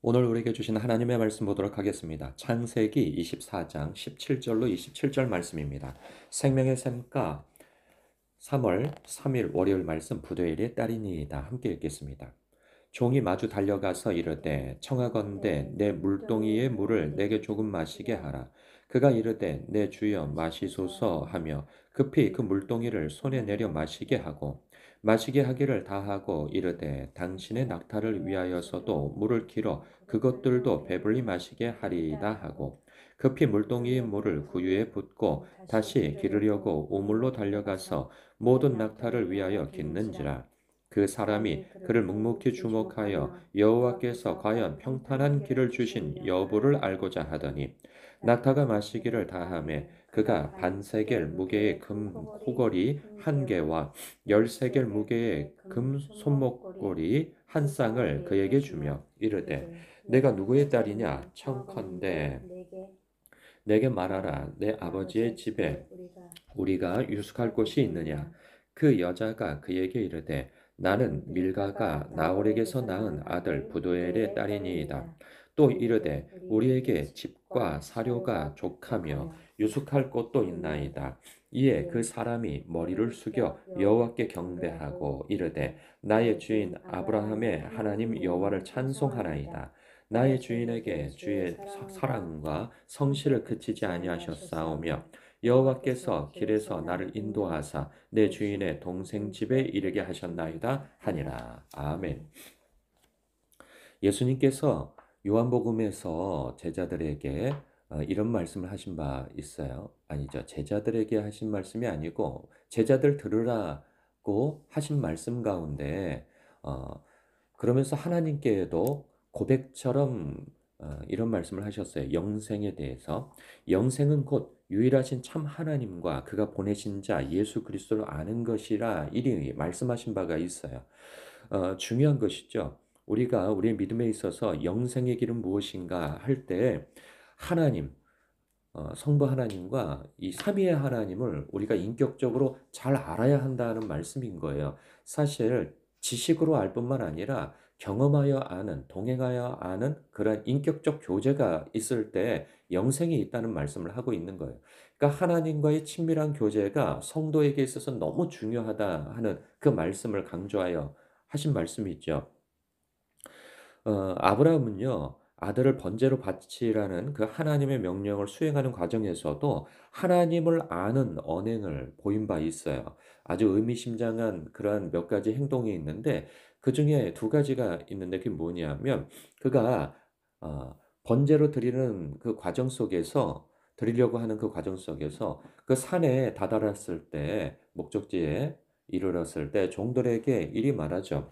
오늘 우리에게 주신 하나님의 말씀 보도록 하겠습니다. 창세기 24장 17절로 27절 말씀입니다. 생명의 샘가 3월 3일 월요일 말씀 부도엘의 딸이니이다. 함께 읽겠습니다. 종이 마주 달려가서 이르되 청하건대 내 물동이의 물을 내게 조금 마시게 하라. 그가 이르되 내 주여 마시소서 하며 급히 그 물동이를 손에 내려 마시게 하고 마시게 하기를 다하고 이르되 당신의 낙타를 위하여서도 물을 길어 그것들도 배불리 마시게 하리이다 하고 급히 물동이의 물을 구유에 붓고 다시 기르려고 우물로 달려가서 모든 낙타를 위하여 깃는지라. 그 사람이 그를 묵묵히 주목하여 여호와께서 과연 평탄한 길을 주신 여부를 알고자 하더니 낙타가 마시기를 다하매 그가 반세겔 무게의 금 코걸이 한 개와 10세겔 무게의 금 손목걸이 한 쌍을 그에게 주며 이르되 내가 누구의 딸이냐 청컨대 내게 말하라 내 아버지의 집에 우리가 유숙할 곳이 있느냐. 그 여자가 그에게 이르되 나는 밀가가 나홀에게서 낳은 아들 부두엘의 딸이니이다. 또 이르되 우리에게 집과 사료가 족하며 유숙할 곳도 있나이다. 이에 그 사람이 머리를 숙여 여호와께 경배하고 이르되 나의 주인 아브라함의 하나님 여호와를 찬송하나이다. 나의 주인에게 주의 사랑과 성실을 그치지 아니하셨사오며 여호와께서 길에서 나를 인도하사 내 주인의 동생 집에 이르게 하셨나이다 하니라. 아멘. 예수님께서 요한복음에서 제자들에게 이런 말씀을 하신 바 있어요. 아니죠. 제자들에게 하신 말씀이 아니고 제자들 들으라고 하신 말씀 가운데 그러면서 하나님께도 고백처럼 이런 말씀을 하셨어요. 영생에 대해서. 영생은 곧 유일하신 참 하나님과 그가 보내신 자 예수 그리스도를 아는 것이라 이리 말씀하신 바가 있어요. 중요한 것이죠. 우리가 우리의 믿음에 있어서 영생의 길은 무엇인가 할 때 하나님, 성부 하나님과 이 삼위의 하나님을 우리가 인격적으로 잘 알아야 한다는 말씀인 거예요. 사실 지식으로 알 뿐만 아니라 경험하여 아는, 동행하여 아는 그런 인격적 교제가 있을 때 영생이 있다는 말씀을 하고 있는 거예요. 그러니까 하나님과의 친밀한 교제가 성도에게 있어서 너무 중요하다 하는 그 말씀을 강조하여 하신 말씀이 있죠. 아브라함은요, 아들을 번제로 바치라는 그 하나님의 명령을 수행하는 과정에서도 하나님을 아는 언행을 보인 바 있어요. 아주 의미심장한 그러한 몇 가지 행동이 있는데 그 중에 두 가지가 있는데 그게 뭐냐면 그가 번제로 드리는 그 과정 속에서 드리려고 하는 그 과정 속에서 그 산에 다다랐을 때 목적지에 이르렀을 때 종들에게 이리 말하죠.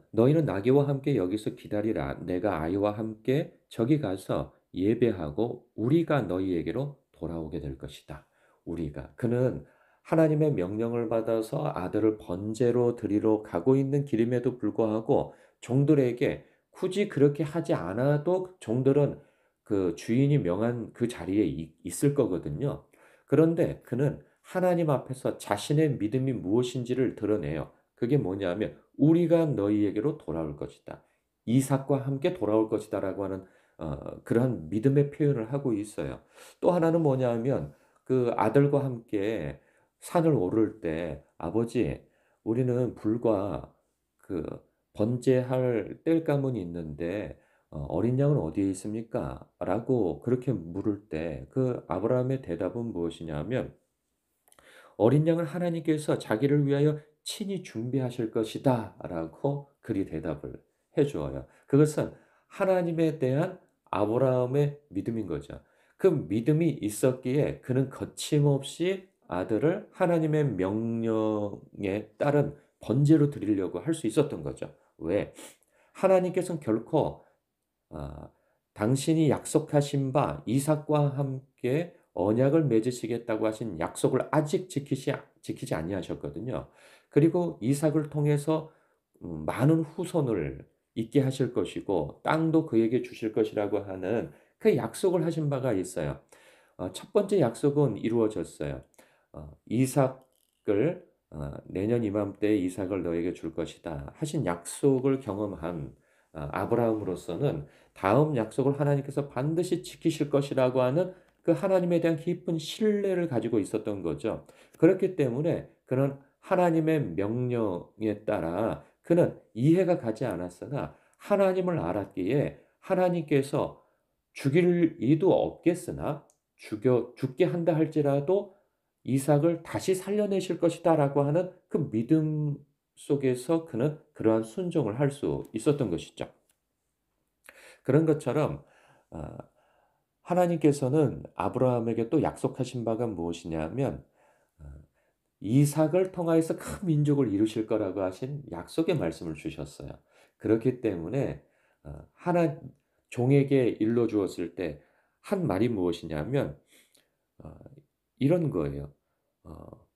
너희는 나귀와 함께 여기서 기다리라. 내가 아이와 함께 저기 가서 예배하고 우리가 너희에게로 돌아오게 될 것이다. 우리가. 그는 하나님의 명령을 받아서 아들을 번제로 드리러 가고 있는 길임에도 불구하고 종들에게 굳이 그렇게 하지 않아도 종들은 그 주인이 명한 그 자리에 있을 거거든요. 그런데 그는 하나님 앞에서 자신의 믿음이 무엇인지를 드러내요. 그게 뭐냐면 우리가 너희에게로 돌아올 것이다. 이삭과 함께 돌아올 것이다라고 하는 그러한 믿음의 표현을 하고 있어요. 또 하나는 뭐냐면 그 아들과 함께 산을 오를 때 아버지 우리는 불과 그 번제할 땔감은 있는데 어린 양은 어디에 있습니까? 라고 그렇게 물을 때 그 아브라함의 대답은 무엇이냐면 어린 양을 하나님께서 자기를 위하여 친히 준비하실 것이다 라고 그리 대답을 해 주어요. 그것은 하나님에 대한 아브라함의 믿음인 거죠. 그 믿음이 있었기에 그는 거침없이 아들을 하나님의 명령에 따른 번제로 드리려고 할 수 있었던 거죠. 왜? 하나님께서는 결코 아, 당신이 약속하신 바 이삭과 함께 언약을 맺으시겠다고 하신 약속을 아직 지키지 아니하셨거든요. 그리고 이삭을 통해서 많은 후손을 있게 하실 것이고 땅도 그에게 주실 것이라고 하는 그 약속을 하신 바가 있어요. 첫 번째 약속은 이루어졌어요. 이삭을 내년 이맘때 이삭을 너에게 줄 것이다 하신 약속을 경험한 아브라함으로서는 다음 약속을 하나님께서 반드시 지키실 것이라고 하는 그 하나님에 대한 깊은 신뢰를 가지고 있었던 거죠. 그렇기 때문에 그는 하나님의 명령에 따라 그는 이해가 가지 않았으나 하나님을 알았기에 하나님께서 죽일 이도 없겠으나 죽게 한다 할지라도 이삭을 다시 살려내실 것이다라고 하는 그 믿음 속에서 그는 그러한 순종을 할 수 있었던 것이죠. 그런 것처럼 아 하나님께서는 아브라함에게 또 약속하신 바가 무엇이냐면 어 이삭을 통하여서 큰 민족을 이루실 거라고 하신 약속의 말씀을 주셨어요. 그렇기 때문에 하나 종에게 일러 주었을 때 한 말이 무엇이냐면 어 이런 거예요. 어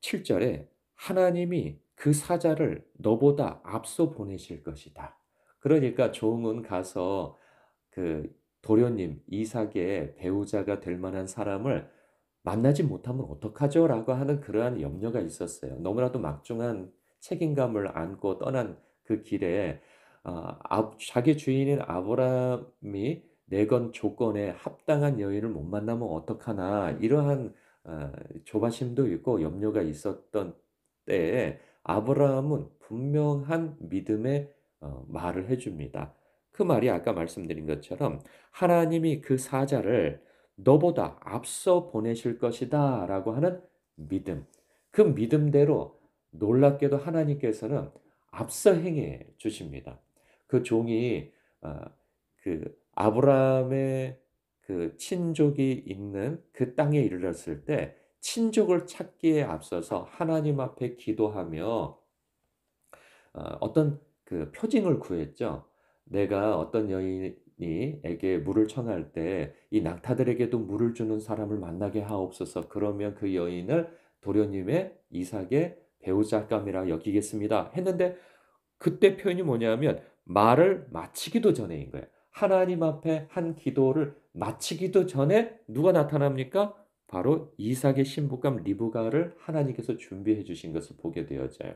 7 절에 "하나님이 그 사자를 너보다 앞서 보내실 것이다." 그러니까 종은 가서 그 도련님 이삭의 배우자가 될 만한 사람을 만나지 못하면 어떡하죠?"라고 하는 그러한 염려가 있었어요. 너무나도 막중한 책임감을 안고 떠난 그 길에 자기 주인인 아브라함이 내건 조건에 합당한 여인을 못 만나면 어떡하나 이러한 어 조바심도 있고 염려가 있었던 때에 아브라함은 분명한 믿음의 말을 해 줍니다. 그 말이 아까 말씀드린 것처럼 "하나님이 그 사자를 너보다 앞서 보내실 것이다."라고 하는 믿음. 그 믿음대로 놀랍게도 하나님께서는 앞서 행해 주십니다. 그 종이 아브라함의 그 친족이 있는 그 땅에 이르렀을 때 친족을 찾기에 앞서서 하나님 앞에 기도하며 어떤 그 표징을 구했죠. 내가 어떤 여인이 에게 물을 청할 때 이 낙타들에게도 물을 주는 사람을 만나게 하옵소서. 그러면 그 여인을 도련님의 이삭의 배우자감이라 여기겠습니다. 했는데 그때 표현이 뭐냐면 말을 마치기도 전에인 거예요. 하나님 앞에 한 기도를 마치기도 전에 누가 나타납니까? 바로 이삭의 신부감 리브가를 하나님께서 준비해 주신 것을 보게 되어져요.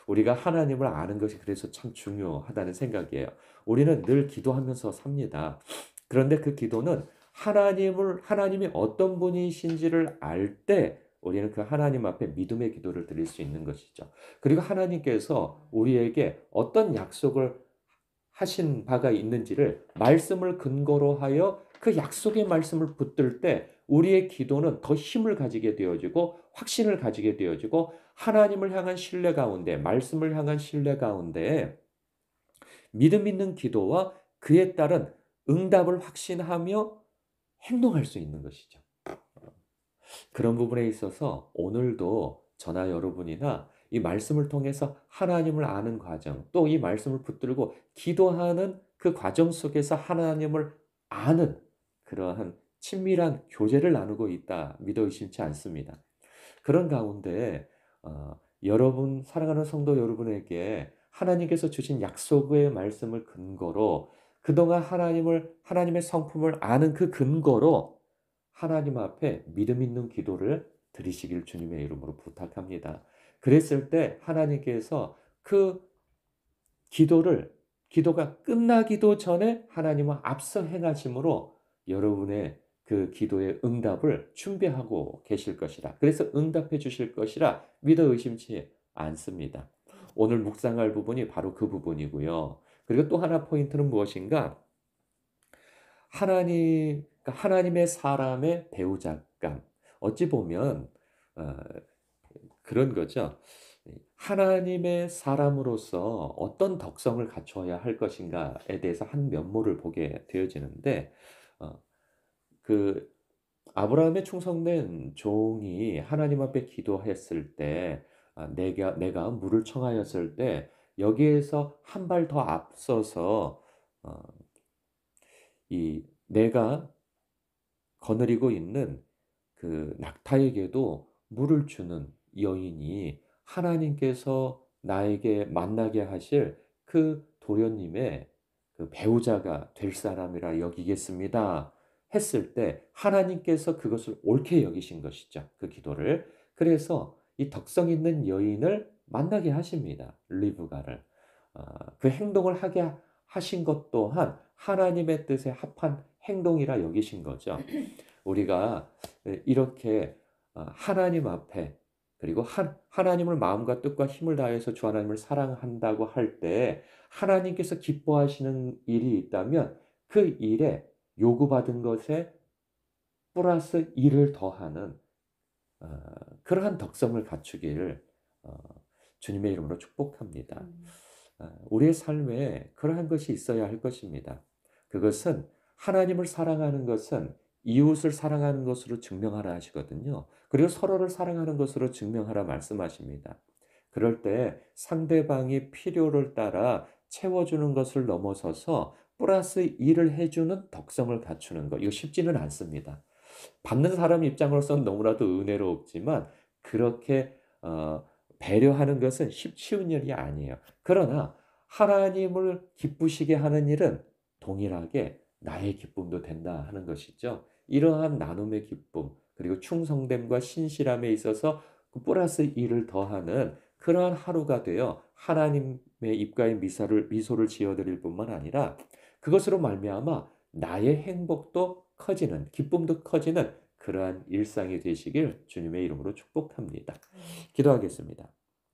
우리가 하나님을 아는 것이 그래서 참 중요하다는 생각이에요. 우리는 늘 기도하면서 삽니다. 그런데 그 기도는 하나님이 어떤 분이신지를 알 때 우리는 그 하나님 앞에 믿음의 기도를 드릴 수 있는 것이죠. 그리고 하나님께서 우리에게 어떤 약속을 하신 바가 있는지를 말씀을 근거로 하여 그 약속의 말씀을 붙들 때 우리의 기도는 더 힘을 가지게 되어지고 확신을 가지게 되어지고 하나님을 향한 신뢰 가운데 말씀을 향한 신뢰 가운데 믿음 있는 기도와 그에 따른 응답을 확신하며 행동할 수 있는 것이죠. 그런 부분에 있어서 오늘도 저나 여러분이나 이 말씀을 통해서 하나님을 아는 과정, 또 이 말씀을 붙들고 기도하는 그 과정 속에서 하나님을 아는 그러한 친밀한 교제를 나누고 있다 믿어 의심치 않습니다. 그런 가운데 여러분 사랑하는 성도 여러분에게 하나님께서 주신 약속의 말씀을 근거로 그동안 하나님의 성품을 아는 그 근거로 하나님 앞에 믿음 있는 기도를 드리시길 주님의 이름으로 부탁합니다. 그랬을 때 하나님께서 그 기도가 끝나기도 전에 하나님은 앞서 행하심으로 여러분의 그 기도의 응답을 준비하고 계실 것이라. 그래서 응답해 주실 것이라 믿어 의심치 않습니다. 오늘 묵상할 부분이 바로 그 부분이고요. 그리고 또 하나 포인트는 무엇인가? 하나님의 사람의 배우자감. 어찌 보면 어 그런 거죠. 하나님의 사람으로서 어떤 덕성을 갖춰야 할 것인가에 대해서 한 면모를 보게 되어지는데 어 그 아브라함의 충성된 종이 하나님 앞에 기도했을 때 내가 물을 청하였을 때 여기에서 한 발 더 앞서서 어 이 내가 거느리고 있는 그 낙타에게도 물을 주는 여인이 하나님께서 나에게 만나게 하실 그 도련님의 그 배우자가 될 사람이라 여기겠습니다. 했을 때 하나님께서 그것을 옳게 여기신 것이죠. 그 기도를. 그래서 이 덕성 있는 여인을 만나게 하십니다. 리브가를. 그 행동을 하게 하신 것 또한 하나님의 뜻에 합한 행동이라 여기신 거죠. 우리가 이렇게 하나님 앞에 그리고 하나님을 마음과 뜻과 힘을 다해서 주 하나님을 사랑한다고 할 때 하나님께서 기뻐하시는 일이 있다면 그 일에 요구받은 것에 플러스 일을 더하는 어, 그러한 덕성을 갖추기를 어, 주님의 이름으로 축복합니다. 음. 우리의 삶에 그러한 것이 있어야 할 것입니다. 그것은 하나님을 사랑하는 것은 이웃을 사랑하는 것으로 증명하라 하시거든요. 그리고 서로를 사랑하는 것으로 증명하라 말씀하십니다. 그럴 때 상대방이 필요를 따라 채워주는 것을 넘어서서 플러스 일을 해주는 덕성을 갖추는 것. 이거 쉽지는 않습니다. 받는 사람 입장으로서는 너무나도 은혜롭지만 그렇게 배려하는 것은 쉬운 일이 아니에요. 그러나 하나님을 기쁘시게 하는 일은 동일하게 나의 기쁨도 된다 하는 것이죠. 이러한 나눔의 기쁨 그리고 충성됨과 신실함에 있어서 그 플러스 일을 더하는 그러한 하루가 되어 하나님의 입가에 미소를 지어드릴 뿐만 아니라 그것으로 말미암아 나의 행복도 커지는 기쁨도 커지는 그러한 일상이 되시길 주님의 이름으로 축복합니다. 음. 기도하겠습니다.